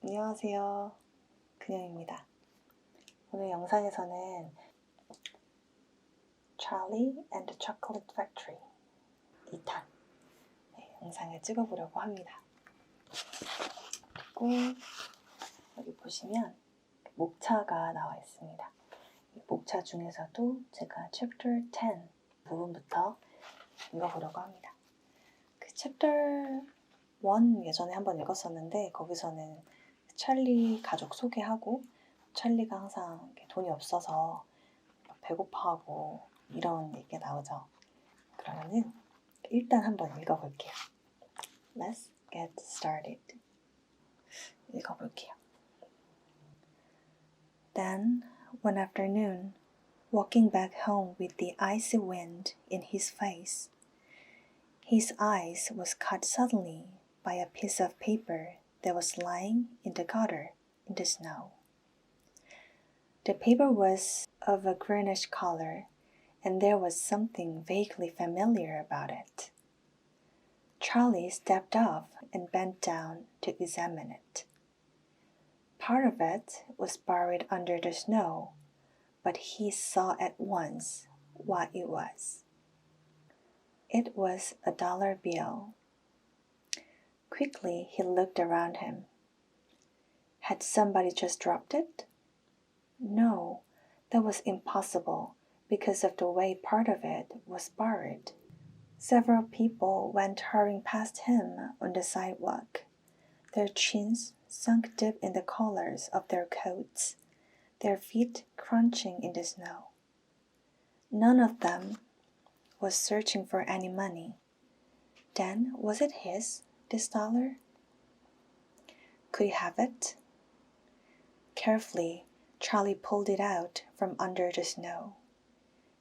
안녕하세요. 근영입니다. 오늘 영상에서는 Charlie and the Chocolate Factory 2탄 영상을 찍어보려고 합니다. 그리고 여기 보시면 목차가 나와 있습니다. 이 목차 중에서도 제가 Chapter 10 부분부터 읽어보려고 합니다. 그 Chapter 1 예전에 한번 읽었었는데 거기서는 찰리 가족 소개하고 찰리가 항상 돈이 없어서 배고파하고 이런 얘기가 나오죠. 그러면은 일단 한번 읽어볼게요. Let's get started. 읽어볼게요. Then, one afternoon, walking back home with the icy wind in his face, his eyes was caught suddenly by a piece of paper that was lying in the gutter in the snow. The paper was of a greenish color, and there was something vaguely familiar about it. Charlie stepped off and bent down to examine it. Part of it was buried under the snow, but he saw at once what it was. It was a dollar bill. Quickly, he looked around him. Had somebody just dropped it? No, that was impossible because of the way part of it was buried. Several people went hurrying past him on the sidewalk, their chins sunk deep in the collars of their coats, their feet crunching in the snow. None of them was searching for any money. Then, was it his, this dollar? Could he have it? Carefully, Charlie pulled it out from under the snow.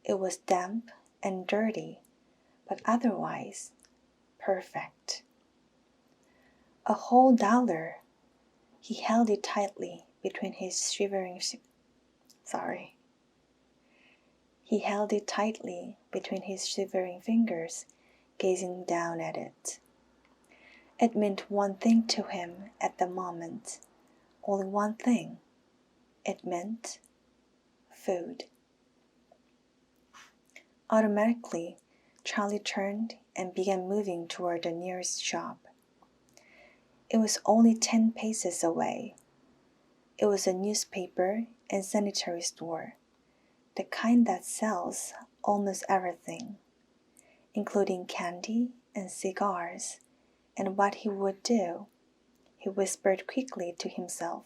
It was damp and dirty, but otherwise perfect. A whole dollar. He held it tightly between his shivering fingers, gazing down at it. It meant one thing to him at the moment, only one thing. It meant food. Automatically, Charlie turned and began moving toward the nearest shop. It was only 10 paces away. It was a newspaper and sanitary store, the kind that sells almost everything, including candy and cigars. And what he would do, he whispered quickly to himself.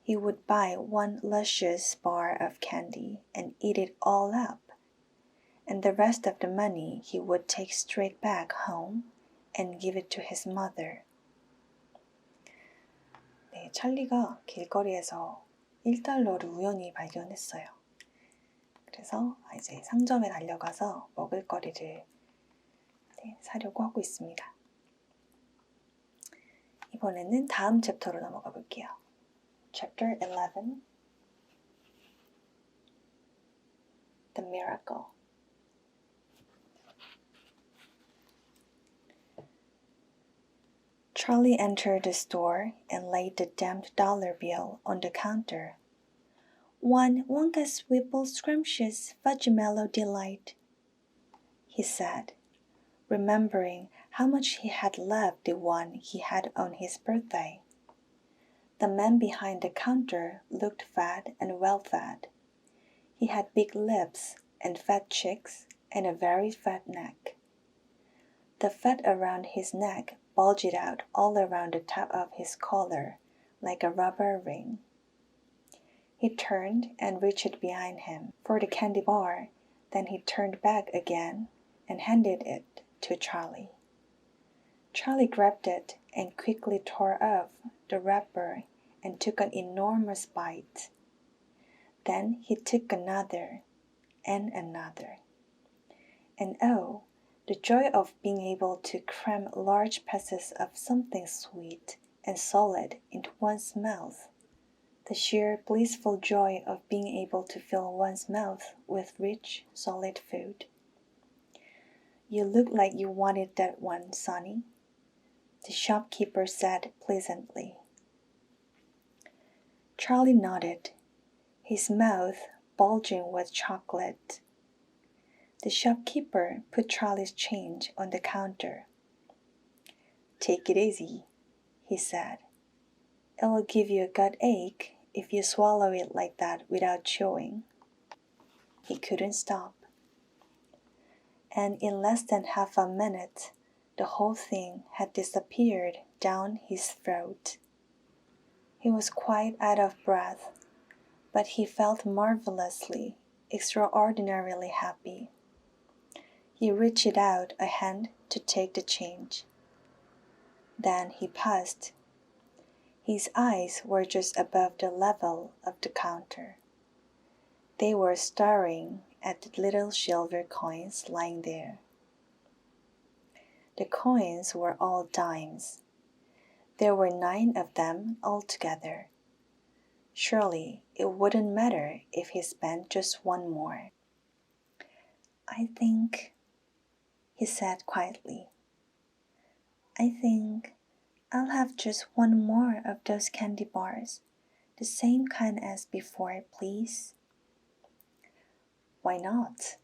He would buy one luscious bar of candy and eat it all up, and the rest of the money he would take straight back home and give it to his mother. 네, 찰리가 길거리에서 1달러를 우연히 발견했어요. 그래서 이제 상점에 달려가서 먹을 거리를 사려고 하고 있습니다. 이번에는 다음 챕터로 넘어가 볼게요. Chapter 11 The Miracle. Charlie entered the store and laid the damp dollar bill on the counter. One Wonka's Whipple Scrumptious Fudge-Mellow Delight, he said, remembering how much he had loved the one he had on his birthday. The man behind the counter looked fat and well-fed. He had big lips and fat cheeks and a very fat neck. The fat around his neck bulged out all around the top of his collar like a rubber ring. He turned and reached behind him for the candy bar, then he turned back again and handed it to Charlie. Charlie grabbed it and quickly tore off the wrapper and took an enormous bite. Then he took another and another. And oh, the joy of being able to cram large pieces of something sweet and solid into one's mouth. The sheer blissful joy of being able to fill one's mouth with rich, solid food. You look like you wanted that one, Sonny, the shopkeeper said pleasantly. Charlie nodded, his mouth bulging with chocolate. The shopkeeper put Charlie's change on the counter. "Take it easy," he said. "It will give you a gut ache if you swallow it like that without chewing." He couldn't stop. And in less than half a minute, the whole thing had disappeared down his throat. He was quite out of breath, but he felt marvelously, extraordinarily happy. He reached out a hand to take the change. Then he paused. His eyes were just above the level of the counter. They were staring at the little silver coins lying there. The coins were all dimes. There were 9 of them altogether. Surely it wouldn't matter if he spent just one more. "I think," he said quietly, "I think I'll have just one more of those candy bars, the same kind as before, please." "Why not?"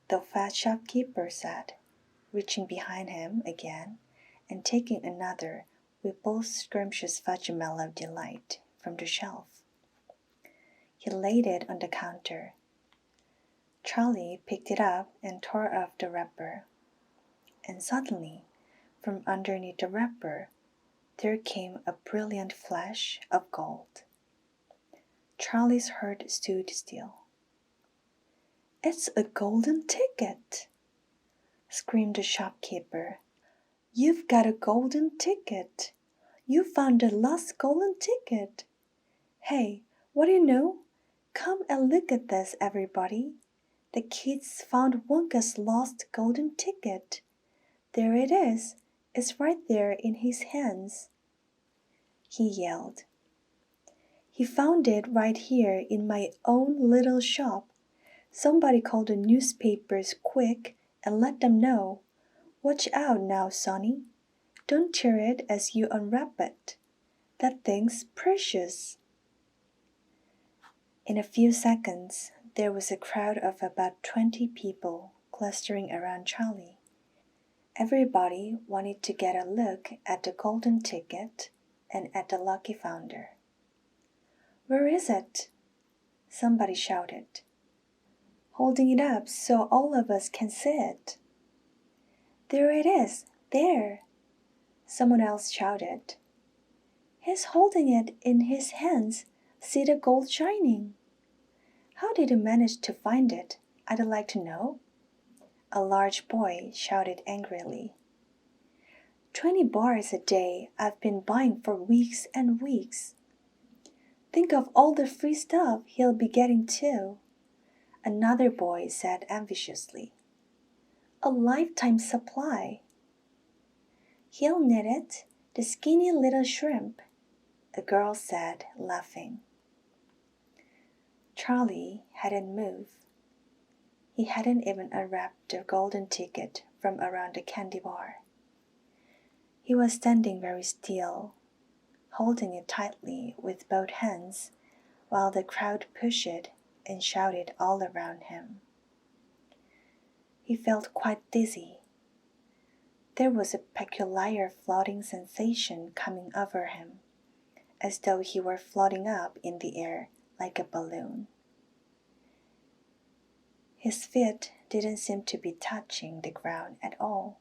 the fat shopkeeper said, reaching behind him again and taking another Whipple's Scrumptious Fudgemallow Delight from the shelf. He laid it on the counter. Charlie picked it up and tore off the wrapper. And suddenly, from underneath the wrapper, there came a brilliant flash of gold. Charlie's heart stood still. "It's a golden ticket!" screamed the shopkeeper. "You've got a golden ticket! You found the lost golden ticket! Hey, what do you know? Come and look at this, everybody! The kids found Wonka's lost golden ticket. There it is. It's right there in his hands," he yelled. "He found it right here in my own little shop. Somebody call the newspapers quick and let them know. Watch out now, Sonny. Don't tear it as you unwrap it. That thing's precious." In a few seconds, there was a crowd of about 20 people clustering around Charlie. Everybody wanted to get a look at the golden ticket and at the lucky founder. "Where is it?" somebody shouted, holding it up so all of us can see it. "There it is, there!" someone else shouted. "He's holding it in his hands. See the gold shining." "How did you manage to find it? I'd like to know," a large boy shouted angrily. 20 bars a day I've been buying for weeks and weeks. Think of all the free stuff he'll be getting too," another boy said enviously. "A lifetime supply." "He'll need it, the skinny little shrimp," a girl said, laughing. Charlie hadn't moved. He hadn't even unwrapped the golden ticket from around the candy bar. He was standing very still, holding it tightly with both hands, while the crowd pushed and shouted all around him. He felt quite dizzy. There was a peculiar floating sensation coming over him, as though he were floating up in the air like a balloon. His feet didn't seem to be touching the ground at all.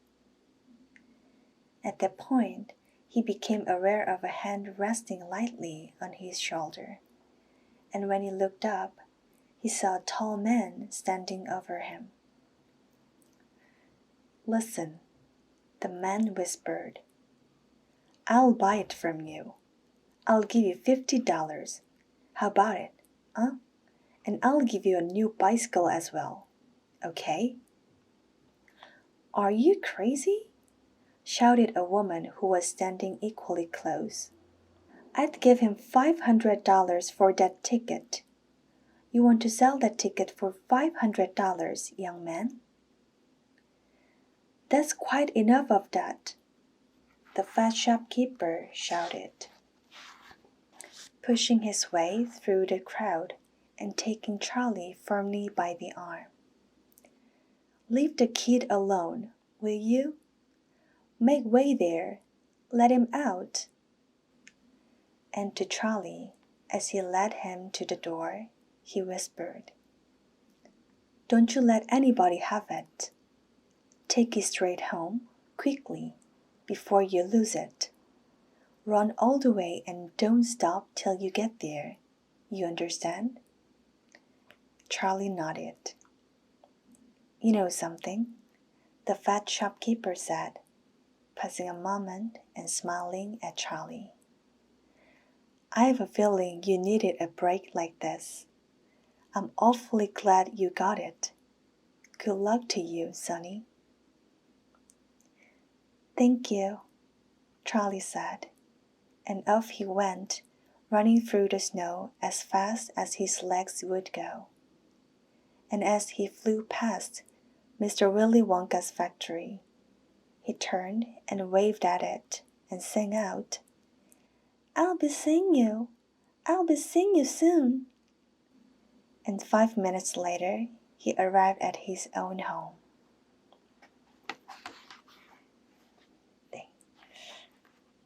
At that point, he became aware of a hand resting lightly on his shoulder, and when he looked up, he saw a tall man standing over him. "Listen," the man whispered. "I'll buy it from you. I'll give you $50. How about it, huh? And I'll give you a new bicycle as well. Okay?" "Are you crazy?" shouted a woman who was standing equally close. "I'd give him $500 for that ticket. You want to sell that ticket for $500, young man?" "That's quite enough of that," the fat shopkeeper shouted. pushing his way through the crowd and taking Charlie firmly by the arm. "Leave the kid alone, will you? Make way there. Let him out." And to Charlie, as he led him to the door, he whispered, "Don't you let anybody have it. Take it straight home, quickly, before you lose it. Run all the way and don't stop till you get there. You understand?" Charlie nodded. "You know something?" the fat shopkeeper said, pausing a moment and smiling at Charlie. "I have a feeling you needed a break like this. I'm awfully glad you got it. Good luck to you, Sonny." "Thank you," Charlie said, and off he went, running through the snow as fast as his legs would go. And as he flew past Mr. Willy Wonka's factory, he turned and waved at it and sang out, "I'll be seeing you. I'll be seeing you soon." And 5 minutes later, he arrived at his own home. 네,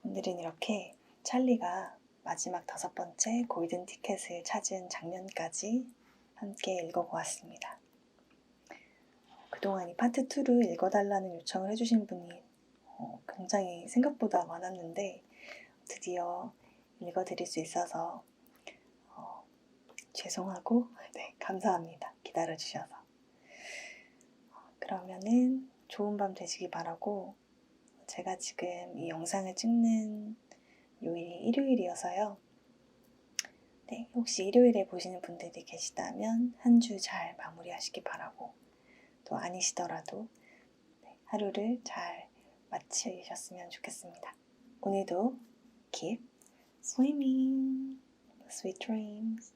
오늘은 이렇게 찰리가 마지막 5번째 골든티켓을 찾은 장면까지 함께 읽어보았습니다. 그동안 이 파트 2를 읽어달라는 요청을 해주신 분이 굉장히 생각보다 많았는데 드디어 읽어드릴 수 있어서 죄송하고 감사합니다. 기다려주셔서. 그러면은 좋은 밤 되시기 바라고, 제가 지금 이 영상을 찍는 요일이 일요일이어서요. 혹시 일요일에 보시는 분들이 계시다면 한 주 잘 마무리하시기 바라고, 또 아니시더라도 하루를 잘 마치셨으면 좋겠습니다. 오늘도 keep swimming, sweet dreams.